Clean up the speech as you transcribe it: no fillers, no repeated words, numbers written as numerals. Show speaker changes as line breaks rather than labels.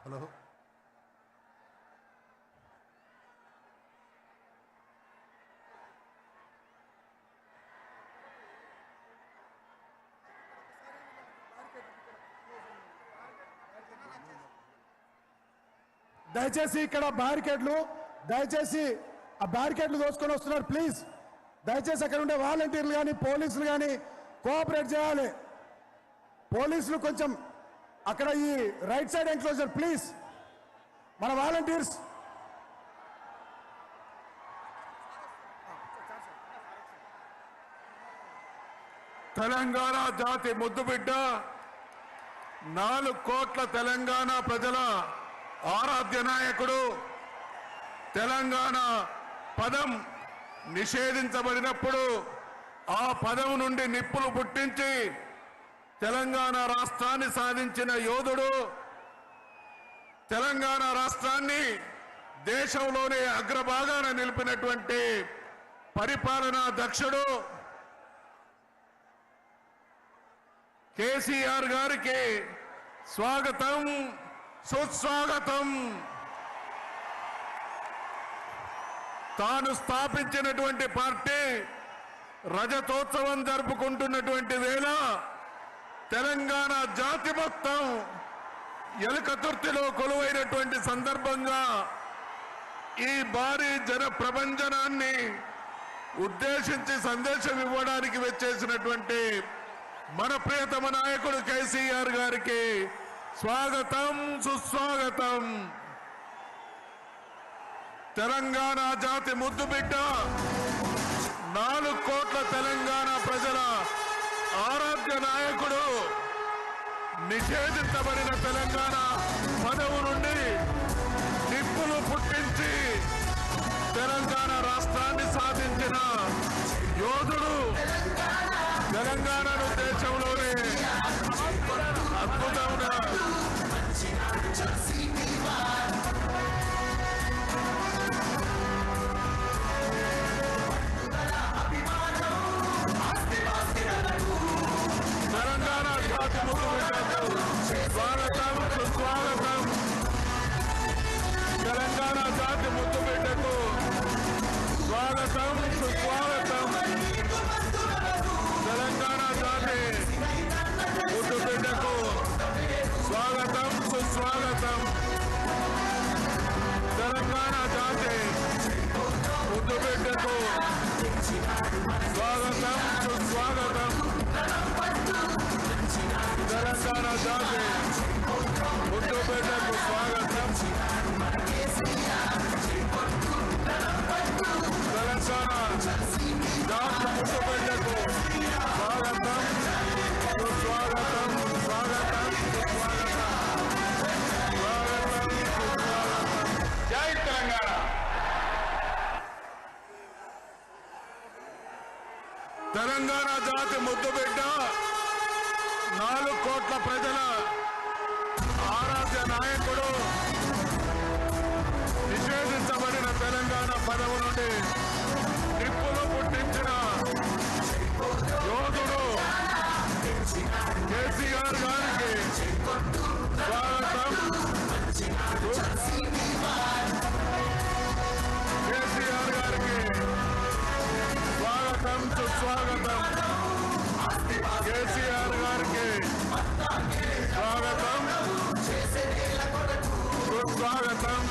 Hello
దయచేసి ఇక్కడ బ్యారికేడ్లు దయచేసి ఆ బ్యారికేడ్లు దోసుకొని వస్తున్నారు ప్లీజ్ దయచేసి అక్కడ ఉండే వాలంటీర్లు కానీ పోలీసులు కానీ కోఆపరేట్ చేయాలి పోలీసులు కొంచెం అక్కడ ఈ రైట్ సైడ్ ఎన్క్లోజర్ ప్లీజ్ మన వాలంటీర్స్
తెలంగాణ జాతి ముద్దుబిడ్డ 4 కోట్ల తెలంగాణ ప్రజల ఆరాధ్య నాయకుడు తెలంగాణ పదం నిషేధించబడినప్పుడు ఆ పదం నుండి నిప్పులు పుట్టించి తెలంగాణ రాష్ట్రాన్ని సాధించిన యోధుడు తెలంగాణ రాష్ట్రాన్ని దేశంలోనే అగ్రభాగాన నిలిపినటువంటి పరిపాలనా దక్షుడు కేసీఆర్ గారికి స్వాగతం సుస్వాగతం. తాను స్థాపించినటువంటి పార్టీ రజతోత్సవం జరుపుకుంటున్నటువంటి వేళ తెలంగాణ జాతి మొత్తం ఎలుకతుర్తిలో కొలువైనటువంటి సందర్భంగా ఈ భారీ జన ప్రభంజనాన్ని ఉద్దేశించి సందేశం ఇవ్వడానికి వచ్చేసినటువంటి మన ప్రియతమ నాయకుడు కేసీఆర్ గారికి స్వాగతం సుస్వాగతం. తెలంగాణ జాతి ముద్దుబిడ్డ 4 కోట్ల తెలంగాణ ప్రజల ఆరాధ్య నాయకుడు నిషేధించబడిన తెలంగాణ పదవు నుండి నిప్పులు పుట్టించి తెలంగాణ రాష్ట్రాన్ని సాధించిన యోధుడు తెలంగాణను దేశంలోనే అద్భుతంగా తెలంగాణ జాతి ముద్దుబిడ్డకు స్వాగతం సుస్వాగతం. తెలంగాణ జాతి ముద్దుబిడ్డకు స్వాగతం సుస్వాగతం. తెలంగాణ జాతి ముద్దుబిడ్డకు స్వాగతం సుస్వాగతం. తెలంగాణ జాతి ముద్దుబిడ్డకు స్వాగతం సుస్వాగతం. తెలంగాణ జాతి ముద్దుబిడ్డకు స్వాగతం. తెలంగాణ జాతి ముద్దుబిడ్డకు స్వాగతం సుస్వాగతం. స్వాగతం సుస్వాగతం. స్వాగతం సుస్వాగతం. జై తెలంగాణ. తెలంగాణ జాతి ముద్దుబిడ్డ 4 కోట్ల ప్రజల ఆరాధ్య నాయకుడు నిషేధించబడిన తెలంగాణ పదవు నుండి నిప్పులు పుట్టించిన యోధుడు కేసీఆర్ గారికి స్వాగతం. కేసీఆర్ గారికి స్వాగతం సుస్వాగతం. కేసీఆర్ గారికి స్వాగతం సుస్వాగతం.